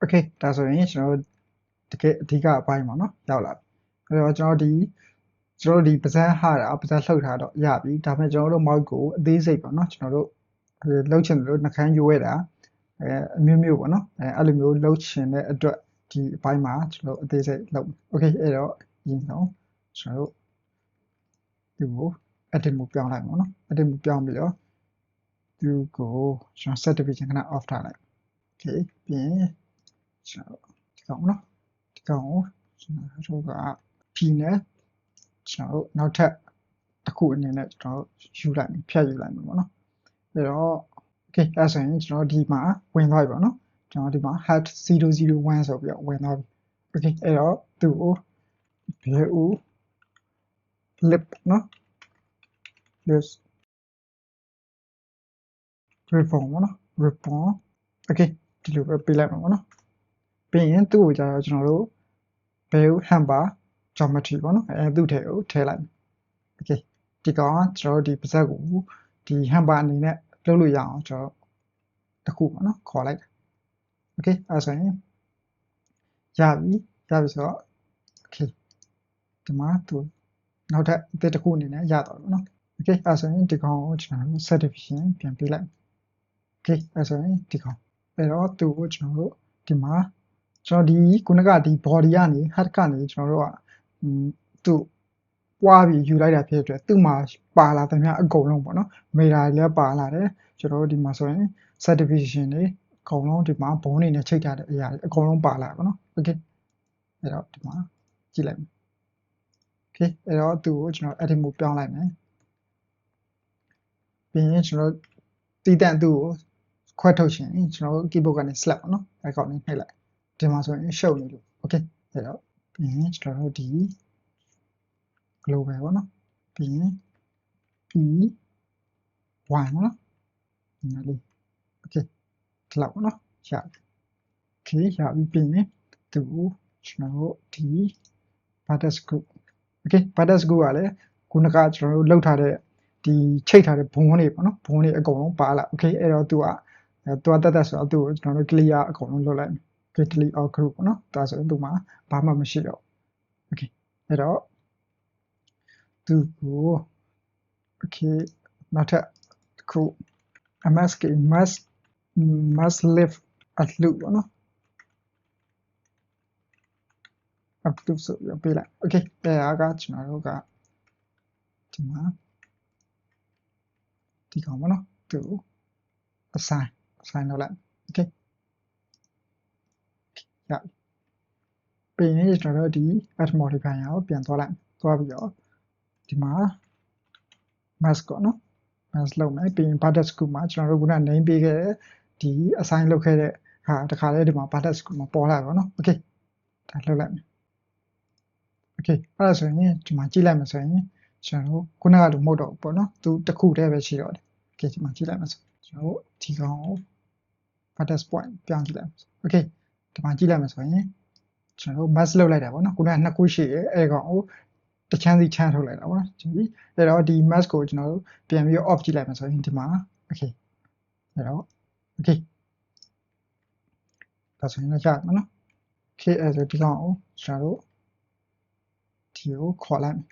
okay ဒါဆိုရင်ကျွန်တော်တို့တကယ်အဓိကအပိုင်းပေါ့နော်ရောက်လာပြီအဲ့တော့ကျွန်တော်တို့ဒီပါဇက်ဟာတာပါဇက်လှုပ်ထားတော့ရပြီဒါပေမဲ့ကျွန်တော်တို့ mouse ကိုအသေးစိတ်ပေါ့နော်ကျွန်တော်တို့လှုပ်ချင်တယ်လို့နှခမ်းယူရတာအမျိုးမျိုးပေါ့နော်အဲ့လိုမျိုးလှုပ်ချင်တဲ့အတွက်ဒီအပိုင်းမှာကျွန်တော်တို့အသေးစိတ်လှုပ် okay အဲ့တော့ရင်းတော့ကျွန်တော်တို့ဒီကို edit mode ပြောင်းလိုက်ပါတော့ edit mode ပြောင်းပြီးတော့ဒီကိုကျွန်တော် set division ခဏ off ထားလိုက် okay ပြီးရင်ကျွန်တော်ဒီကောင်နော်ဒီကောင်ကိုကျွန်တော်တို့က P နဲ့ကျွန်တော်တို့နောက်ထပ်တစ်ခုအနေနဲ့ကျွန်တော်ယူလိုက်ဖြတ်ယူလိုက်မှာပေါ့နော်အဲ့တော့ okay အဲ့ဆိုရင်ကျွန်တော်ဒီမှာဝင်သွားပြီပေါ့နော်ကျွန်တော်ဒီမှာ hat 001ဆိုပြီးတော့ဝင်သွားပြီ okay အဲ့တော့သူ့ကိုဘယ်ဦး flip နော် this reform ပေါ့နော် reform okay ဒီလိုပဲပေးလိုက်မှာပေါ့နော်ပြီးရင်သူ့ကိုကြတော့ကျွန်တော်တို့ဘယ်ဦး hamper geometry ပေါ့နော်သူ့ထဲကိုထည့်လိုက် okay ဒီကောင်ကကျွန်တော်တို့ဒီပါဇက်ကိုဒီ hamper အနေနဲ့လုပ်လို့ရအောင်ကျွန်တော်တစ်ခုပေါ့နော်ခေါ်လိုက် okay အဲ့ဆိုရင်ရပြီဆိုတော့ okay ဒီမှာသူနောက်ထပ်အသစ်တစ်ခုအနေနဲ့ရတော့ပေါ့နော် okay အဲ့ဆိုရင်ဒီကောင်ကိုကျွန်တော်တို့ set division ပြန်ပေးလိုက် okay အဲ့ဆိုရင်ဒီကောင်အဲ့တော့သူ့ကိုကျွန်တော်တို့ဒီမှာကျွန်တော်ဒီခုနကဒီ body ကနေ head ကနေကျွန်တော်တို့ကသူ့ပွားပြီးယူလိုက်တာဖြစ်တဲ့အတွက်သူ့မှာပါလာသမျှအကုန်လုံးပေါ့နော်မေတာတွေလည်းပါလာတယ်ကျွန်တော်တို့ဒီမှာဆိုရင် set division တွေအကုန်လုံးဒီမှာဘုံနေနဲ့ချိန်ထားတဲ့အရာတွေအကုန်လုံးပါလာပါတော့ okay အဲ့တော့ဒီမှာကြည့်လိုက်မယ် okay အဲ့တော့သူ့ကိုကျွန်တော် edit mode ပြောင်းလိုက်မယ်ပြီးရင်ကျွန်တော်တီးတန့်သူ့ကိုခွဲထုတ်ရှင်ကျွန်တော် keyboard ကနေ select ပေါ့နော်အဲ့ကောင်လေးနှိပ်လိုက်ဒီမှာဆိုရင်ရှုပ်နေလို့ okay အဲ့တော့ပြီးရင်ကျွန်တော်တို့ဒီ global ပေါ့နော်ပြီးရင် E1 ပေါ့နော်ဒီလေး okay ဒီလောက်ပေါ့နော်ရပြီ okay ရပြီပြီးရင်သူ့ကျွန်တော်တို့ဒီ butter screw okay butter screw ကလည်းခုနကကျွန်တော်တို့လောက်ထားတဲ့ဒီချိတ်ထားတဲ့ဘုံတွေပေါ့နော်ဘုံတွေအကုန်လုံးပါလာ okay အဲ့တော့သူကတက်ဆိုတော့သူ့ကိုကျွန်တော်တို့ clear အကုန်လုံးလုပ်လိုက် okay delete all group ပေါ့နော်ဒါဆိုရင်သူ့မှာဘာမှမရှိတော့ okay အဲ့တော့သူ့ကို okay နောက်ထပ်ခု msk must live at loop ပေါ့နော် up to ဆိုပြီးပေးလိုက် okay အဲ့ဒါကကျွန်တော်တို့ကဒီမှာဒီကောင်ပေါ့နော်သူ့ကို assign လုပ်လိုက် okay ရပြီးရင်ကျွန်တော်တို့ဒီ add modifier ကိုပြန်သွားလိုက်သွားပြီးတော့ဒီမှာ mask ပေါ့နော် mask လုပ်မယ်ပြီးရင် butter screw မှာကျွန်တော်တို့က name ပေးခဲ့တဲ့ဒီ assign လုပ်ခဲ့တဲ့ဟာတခါလေးဒီမှာ butter screw မှာပေါ်လာပါတော့ okay ဒါလုပ်လိုက်မယ် okay အဲ့ဒါဆိုရင်ဒီမှာကြည့်လိုက်မယ်ဆိုရင်ကျွန်တော်တို့ခုနကလိုမဟုတ်တော့ဘူးပေါ့နော်သူတစ်ခုတည်းပဲရှိတော့တယ် okay ဒီမှာကြည့်လိုက်မယ်ဆိုကျွန်တော်တို့ဒီကောင်ကို butter point ပြောင်းကြည့်လိုက်မယ် okay ဒီမှာကြည့်လိုက်မယ်ဆိုရင်ကျွန်တော်တို့ mask လုပ်လိုက်တာပေါ့နော်ခုနကနှစ်ခုရှိရဲအဲ့ကောင်ကိုတချမ်းစီချမ်းထုတ်လိုက်တာပေါ့နော်ကြည့်ပြီအဲ့တော့ဒီ mask ကိုကျွန်တော်တို့ပြန်ပြီး off ကြည့်လိုက်မယ်ဆိုရင်ဒီမှာ okay အဲ့တော့ okay ဒါဆိုရင်လည်းရမှာနော် okay အဲ့ဒါဒီကောင်ကိုကျွန်တော်တို့ဒီကိုခေါ်လိုက်မယ်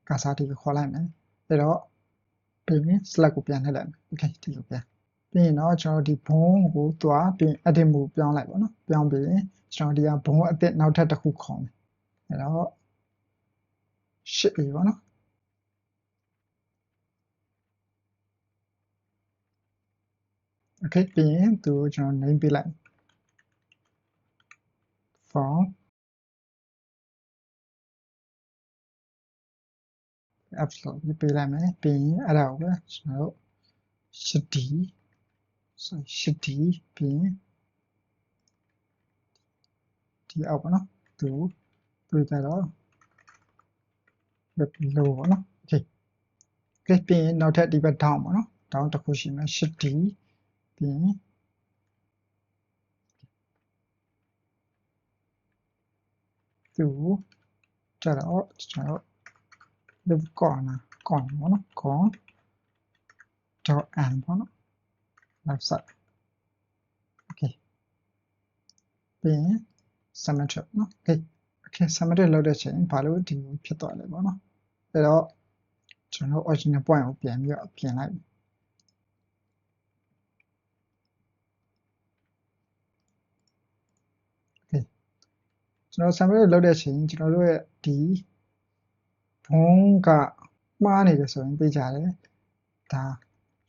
ကာစာဒီကိုခေါ်လိုက်မယ်အဲ့တော့ပြီးရင် select ကိုပြန်နှိပ်လိုက်မယ် okay ဒီလိုပြန်ပြီးရင်တော့ကျွန်တော်ဒီဘုံကိုသွားပြီး edit mode ပြောင်းလိုက်ပါနော်ပြောင်းပြီးရင်ကျွန်တော်ဒီကဘုံအသစ်နောက်ထပ်တစ်ခုခေါ်မယ်အဲ့တော့ ship ပြီပေါ့နော် okay ပြီးရင်သူကိုကျွန်တော် name ပေးလိုက် from absolute ပေးလိုက်မယ်ပြီးရင်အဲ့ဒါကိုပဲကျွန်တော်တို့ shitty ပြီးရင်ဒီအောက်ပေါ့နော်သူကြတော့ low ပေါ့နော် okay ပြီးရင်နောက်ထပ်ဒီဘက် down ပေါ့နော် down တစ်ခုရှိမယ် shitty ပြီးရင်သူကြတော့ကျွန်တော်တို့ corner ပေါ့နော် corner dot and ပေါ့နော် left side okay ပြီးရင် symmetric နော် okay symmetric လောက်တဲ့ချိန်ဘာလို့ဒီဖြစ်သွားလဲပေါ့နော်အဲ့တော့ကျွန်တော် original point ကိုပြန်ပြီးတော့ပြင်လိုက်ကျွန်တော် symmetric လောက်တဲ့ချိန်ကျွန်တော်တို့ရဲ့ဒီဘုံကမှားနေတယ်ဆိုရင်သိကြတယ်ဒါ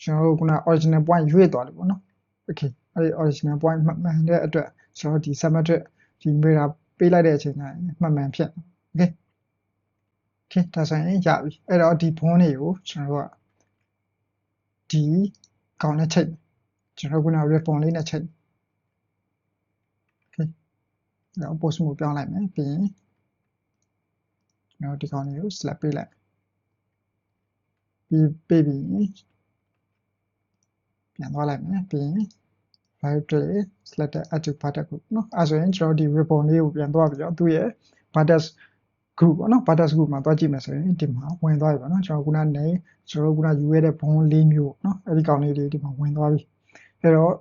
ကျွန်တော်တို့ခုန original point ရွေ့သွားတယ်ပေါ့နော် okay အဲ့ဒီ original point မှန်တဲ့အတွက်ကျွန်တော်ဒီ symmetric ဒီ mirror ပေးလိုက်တဲ့အချိန်တိုင်းမှန်ဖြစ် okay ဒါဆိုရင်ရပြီအဲ့တော့ဒီဘုံတွေကိုကျွန်တော်တို့ကဒီကောင်နဲ့ချိန်ကျွန်တော်ခုန ribbon လေးနဲ့ချိန် okay တော့ post မှုပြောင်းလိုက်မယ်ပြီးရင်ကျွန်တော်ဒီကောင်လေးကို select ပေးလိုက်ပြီးပြန်သွားလိုက်မယ်ပြီးရင် right click select add to vertex group เนาะအဲဆိုရင်ကျွန်တော်ဒီ ribbon လေးကိုပြန်သွားပြီးတော့သူ့ရဲ့ vertex group ပေါ့နော် vertex group မှာသွားကြည့်မယ်ဆိုရင်ဒီမှာဝင်သွားပြီပေါ့နော်ကျွန်တော်ခုနနေကျွန်တော်ခုနယူရတဲ့ဘုံ၄မျိုးเนาะအဲ့ဒီကောင်လေးတွေဒီမှာဝင်သွားပြီအဲ့တော့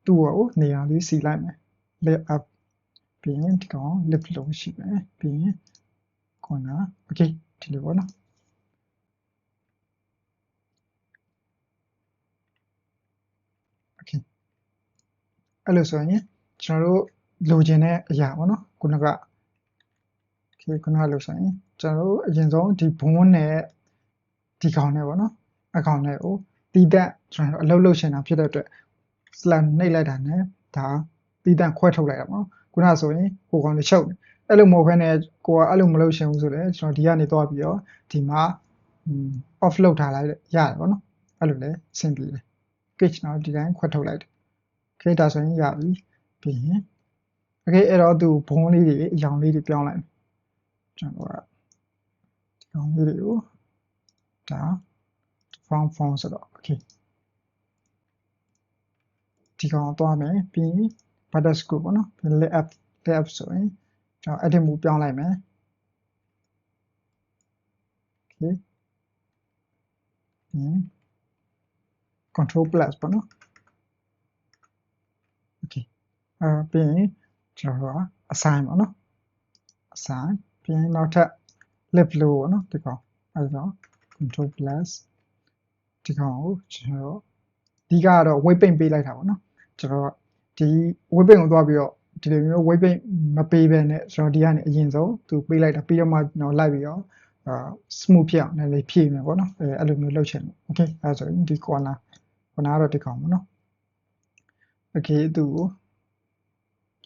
သူ့ကိုနေရာလေးစီလိုက်မယ် left up ပြီးရင်ဒီကောင် lift လို့ရှိမယ်ပြီးရင်ခုန okay ဒီလိုပေါ့နော်အဲ့လိုဆိုရင်ကျွန်တော်တို့လိုချင်တဲ့အရာပေါ့နော်ခုနကခုနကလို့ဆိုရင်ကျွန်တော်တို့အရင်ဆုံးဒီဘုံနဲ့ဒီကောင်နဲ့ပေါ့နော်အကောင်နဲ့ကိုတီးတက်ကျွန်တော်တို့အလုပ်လုပ်ရှင်တာဖြစ်တဲ့အတွက် slash နှိပ်လိုက်တာနဲ့ဒါတီးတက်ခွဲထုတ်လိုက်တာပေါ့ခုနကဆိုရင်ဟိုကောင်လေးချုပ်အဲ့လိုမဟုတ်ဘဲနဲ့ကိုကအဲ့လိုမလုပ်ရှင်ဘူးဆိုလည်းကျွန်တော်ဒီကနေသွားပြီးတော့ဒီမှာoff လုပ်ထားလိုက်ရတယ်ပေါ့နော်အဲ့လိုလဲအဆင်ပြေတယ် page တော့ဒီတိုင်းခွဲထုတ်လိုက်တယ် okay ဒါဆိုရင်ရပြီပြီးရင် okay အဲ့တော့သူဘုံလေးတွေအရောင်လေးတွေပြောင်းလိုက်ကျွန်တော်ကဒီကောင်လေးတွေကိုဒါ font ဆိုတော့ okay ဒီကောင်သွားမယ်ပြီးရင် vertex group ပေါ့နော် left ဆိုရင်ကျွန်တော် edit move ပြောင်းလိုက်မယ် okay control plus ပေါ့နော် okay ပြီးရင်ကျွန်တော်က assign ပေါ့နော် assign ပြီးရင်နောက်ထပ် left လို့ပေါ့နော်ဒီကောင်အဲဒါ control plus ဒီကောင်ကိုကျွန်တော်ဒီကတော့ weight paint ပေးလိုက်တာပေါ့နော်ကျွန်တော်ဒီ weight paint ကိုသွားပြီးတော့ဒီလိုမျိုး weight paint မပေးဘဲနဲ့ကျွန်တော်ဒီကနေအရင်ဆုံးသူပေးလိုက်တာပြီးတော့မှကျွန်တော်လိုက်ပြီးတော့smooth ဖြစ်အောင်လည်းဖြည့်မယ်ပေါ့နော်အဲ့လိုမျိုးလုပ်ချင်တယ် okay အဲဆိုရင်ဒီ corner ကတော့ဒီကောင်ပေါ့နော် okay သူ့ကို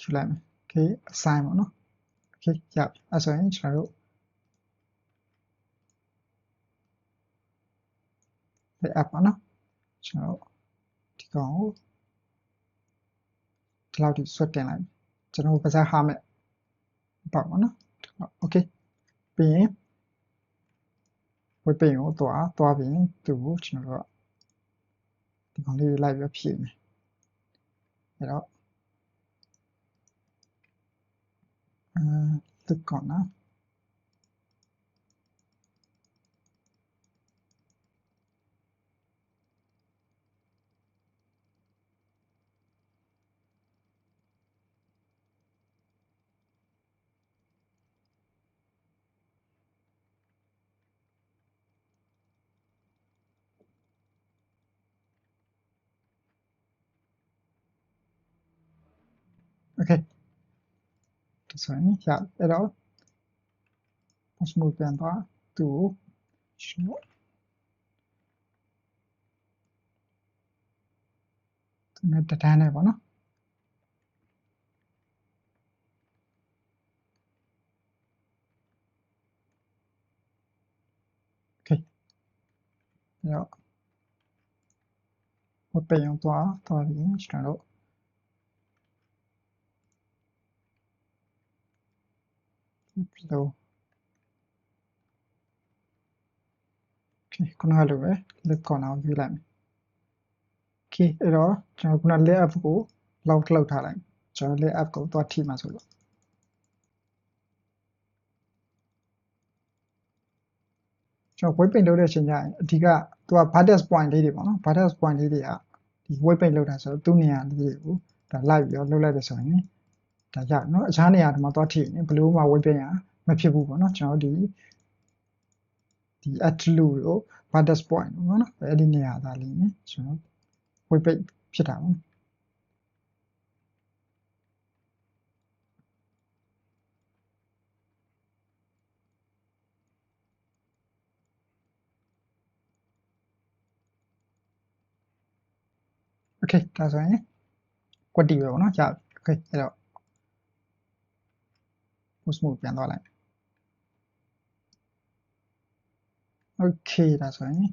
ယူလိုက်မယ် okay assign ပေါ့နော် okay ရပြီအဲဆိုရင်ကျွန်တော်တို့ဒီ app ပေါ့နော်ကျွန်တော်ဒီကောင်ကိုဒီလောက်ထိဆွတ်တင်လိုက်ကျွန်တော်ပါစားဟာမဲ့ပေါ့နော် okay ပြီးရင်ဝက်ပိန်ကိုသွားပြီးသူ့ကိုကျွန်တော်တို့ဒီကောင်လေးလိုက်ပြီးဖြည့်မယ်အဲ့တော့ဒီကောင်နော်okay ဒါဆိုရင်ရအဲ့တော့ smooth ပြန်သွားသူ့ကိုကျွန်တော်သူနဲ့တန်းနဲ့ပေါ့နော် okay အဲ့တော့ဝက်ပိန်ကိုသွားပြီးကျွန်တော်တို့လို့ okay ခုနကလိုပဲ left corner ကိုယူလိုက်မယ် okay အဲ့တော့ကျွန်တော်ခုန left up ကို lock လုပ်ထားလိုက်ကျွန်တော် left up ကိုသွားထိမှာဆိုလို့ကျွန်တော် weight paint လုပ်တဲ့အချိန်ကျရင်အဓိကသူက vertex point လေးတွေပေါ့နော် vertex point လေးတွေကဒီ weight paint လုပ်တာဆိုတော့သူ့နေရာလေးတွေကိုဒါလိုက်ပြီးတော့လုပ်လိုက်တယ်ဆိုရင် ဒါရနော်အခြားနေရာဒီမှာသွားထိရင်ဘယ်လိုမှဝိတ်ပြန်ရမဖြစ်ဘူးပေါ့နော်ကျွန်တော်ဒီ attribute ကို vertex point ပေါ့နော်အဲ့ဒီနေရာသားလေးနဲ့ကျွန်တော်ဝိတ်ပိတ်ဖြစ်တာပေါ့โอเคဒါဆိုရင်ကွက်တီပဲပေါ့နော်ရโอเคအဲ့တော့ post mode ပြန်သွားလိုက်โอเคဒါဆိုရင်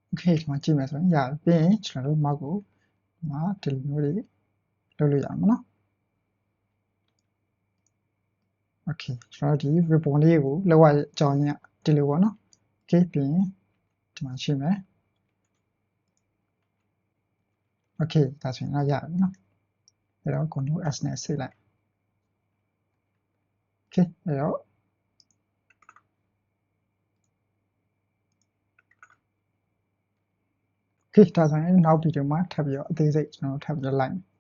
โอเคဒီမှာကြည့်မယ်ဆိုရင်ရပြီးရင်ကျွန်တော်တို့ mouse ကိုဒီမှာဒီလိုမျိုးတွေလုပ်လို့ရမှာနော်โอเคကျွန်တော်ဒီ ribbon လေးကိုလောက်ရအကြောင်းရင်းဒီလိုပေါ့နော်โอเคပြီးရင်ဒီမှာရှိမယ်โอเคဒါဆိုရင်တော့ရပြီနော်အဲ့တော့ Ctrl S နဲ့ဆက်လိုက်โอเคအဲ့တော့โอเคဒါဆိုရင်နောက်ဗီဒီယိုမှာထပ်ပြီးတော့အသေးစိတ်ကျွန်တော်ထပ်ပြီးတော့လိုက်